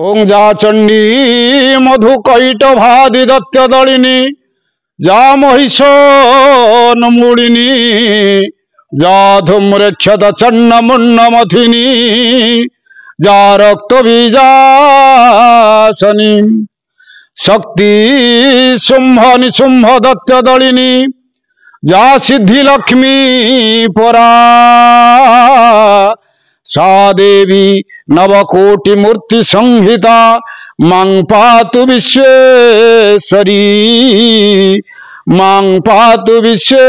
ओं जा चंडी मधु कैट भादि दत्य दलिनी जा महिष मुड़िनी जा धूम्रेक्षत चन्न मुन्न मथिनी जा रक्त बीजासनी शक्ति शुंभ निशुंभ दत्य दलिनी जा सिद्धि लक्ष्मी परा सा देवी नवकोटि मूर्ति संहिता मां पातु विश्वेश्वरी मां पातु विश्वेश्वरी।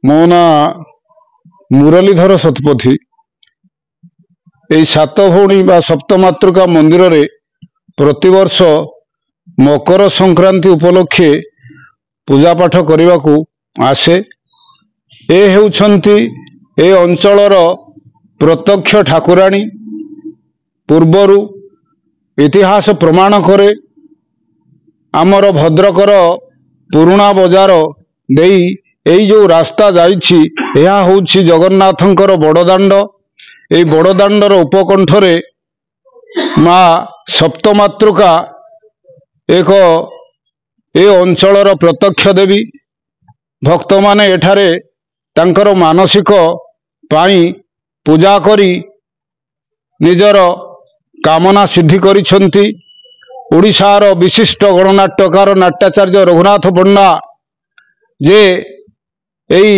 मो ना मुरलीधर शतपथी। এই সাত ভৌণী বা সপ্তমাতৃকা মন্দিরে প্রতিবর্ষ মকর সংক্রান্তি উপলক্ষে পূজাপাঠ করিবাকু আসে। এ হেউছন্তি ए अंचलर प्रत्यक्ष ठाकुराणी। पूर्वरु इतिहास प्रमाण करे आमर भद्रकर पुरुणा बजार देई एई जो रास्ता जाइछि एहा होछि जगन्नाथंकर बड़दाण्ड। ए बड़दाण्डर उपकंठरे माँ सप्तमातृका एक ए अंचलर प्रत्यक्ष देवी। भक्त माने एठारे तांकर मानसिक पाई पूजा करी निजर कामना सिद्धि करिछंती। ओडिशार विशिष्ट गणनाट्यकार नाट्याचार्य रघुनाथ पंडा जे एई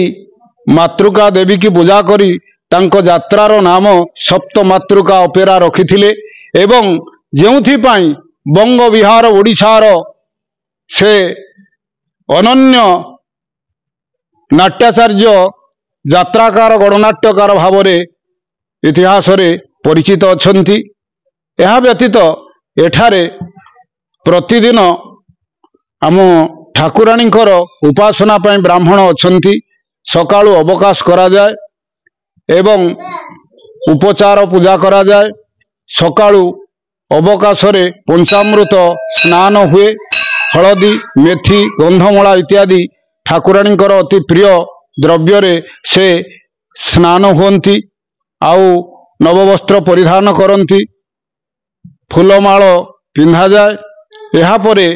मातृका देवी की पूजा करी तांको यात्रार नाम सप्त मातृका अपेरा रखिथिले एवं जेउथि पाई बंग विहार ओडिशार से अनन्य नाट्याचार्य यात्राकार गणनाट्यकार भाव इतिहास रे परिचित अछंती। यह व्यतीत एठारे प्रतिदिन आम ठाकुराणींकर उपासना पाई ब्राह्मण अछंती। सकाळु अवकाश करा जाए एवं उपचार पूजा करा जाए। सकाळु अवकाश रे पंचामृत स्नान हुए। हलदी मेथी गंधमूला इत्यादि ठाकुराणींकर अति प्रिय द्रव्य रे से स्नान हुंती। आउ नववस्त्र परिधान करती। फूलमाल पिंधा जाए। यहा परे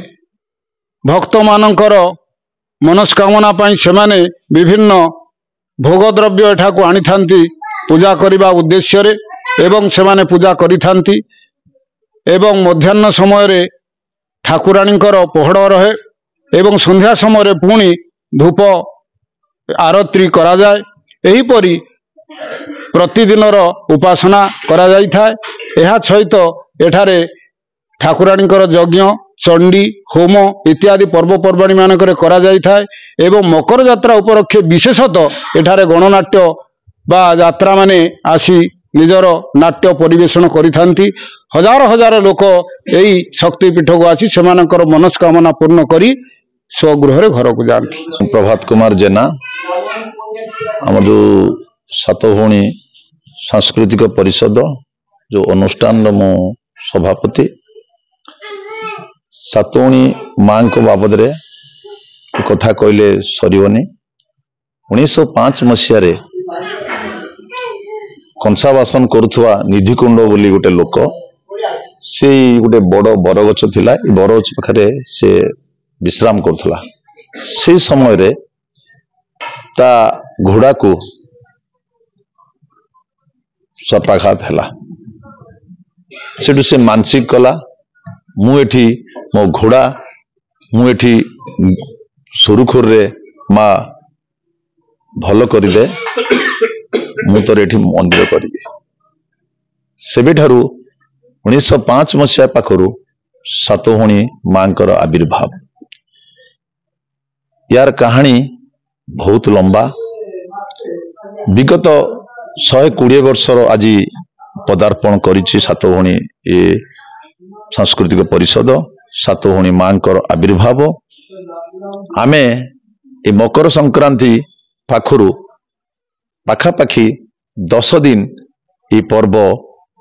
भक्त मानकर मनस्कामना पाई सेमाने विभिन्न भोग द्रव्य एठाकु आनी थांती पूजा करिबा उद्देश्य रे एवं सेमाने पूजा करि थांती। एवं मध्याह्न समय रे ठाकुराणींकर पहड़ रहे एवं संध्या समय रे पुणी धूप आरती करा जाए। एहीपरि प्रतिदिनर उपासना करा जाई थाए। एहा सहित एठारे ठाकुराणींकर यज्ञ चंडी होम इत्यादि पर्वपर्वाणी मानकरे करा जाई थाए। एवं मकर यात्रा उपलक्षे विशेषतः एठारे गणनाट्य बा यात्रा माने आसी निजर नाट्य परिवेषण करिथांती। हजार हजार लोक एई शक्तिपीठ को आसी सेमानकर मनस्कामना पूर्ण करी स्वगृह घर को जाती। प्रभात कुमार जेना आम जो सातभौणी सांस्कृतिक परिषद जो अनुष्ठान मु सभापति। सातभौणी माँ को बाबद रे कथा कहले सरबनी। 1905 मसीह कंसा बासन करुवा निधिकुंड बोली गोटे लोक से गोटे बड़ बरगछ थिला। बरगछ पाखे से विश्राम करुला। से समय रे ता घोड़ा को सर्पाघात है। से मानसिक कला मुझे मो घोड़ा मुझे सुरुखुर रे माँ भल करदे मुझे ये मंदिर करी। से 1905 मसीहा पाखु सातभौणी माँ आविर्भाव। यार कहानी बहुत लंबा। विगत 120 वर्षर आज पदार्पण करिछि सातभौणी ए सांस्कृतिक परिषद। सातभौणी माँ आविर्भाव आमे ए मकर संक्रांति पाखरु पाखापाखि 10 दिन ये पर्व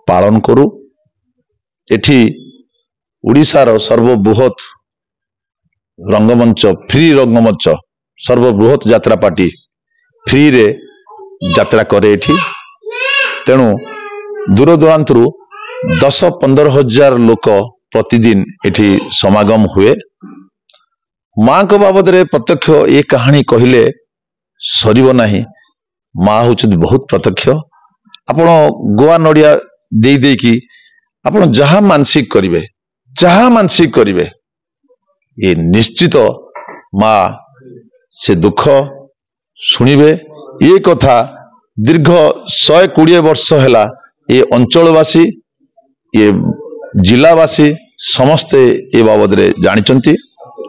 पालन करू। एठी उड़ीसार सर्वबृहत रंगमंच फ्री रंगमंच सर्वबृहत यात्रा पार्टी फ्री रे यात्रा करे। तेणु ଦୂର ଦୂରାନ୍ତରୁ 10-15 ହଜାର ଲୋକ ପ୍ରତିଦିନ ଏଠି ସମାଗମ ହୁଏ। ମାଙ୍କ ବାବଦରେ ପ୍ରତ୍ୟକ୍ଷ ଏ କାହାଣୀ କହିଲେ ସରିବ ନାହିଁ। ମା ହଉଛନ୍ତି ବହୁତ ପ୍ରତ୍ୟକ୍ଷ। ଆପଣ ଗୁଆ ନଡ଼ିଆ ଦେଇକି ଆପଣ ଯାହା ମାନସିକ କରିବେ ଏ ନିଶ୍ଚିତ ମା ସେ ଦୁଃଖ ଶୁଣିବେ। ଏ କଥା ଦୀର୍ଘ 120 ବର୍ଷ ହେଲା ଏ ଅଞ୍ଚଳବାସୀ ଏ ଜିଲ୍ଲାବାସୀ ସମସ୍ତେ ଏ ବାବଦରେ ଜାଣିଛନ୍ତି।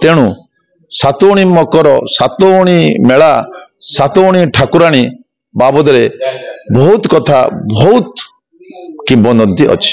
ତେଣୁ ସାତଉଣୀ ମକର, ସାତଉଣୀ ମେଳା, ସାତଉଣୀ ଠାକୁରାଣୀ ବାବଦରେ ବହୁତ କଥା, ବହୁତ କିମ୍ବଦନ୍ତୀ ଅଛି।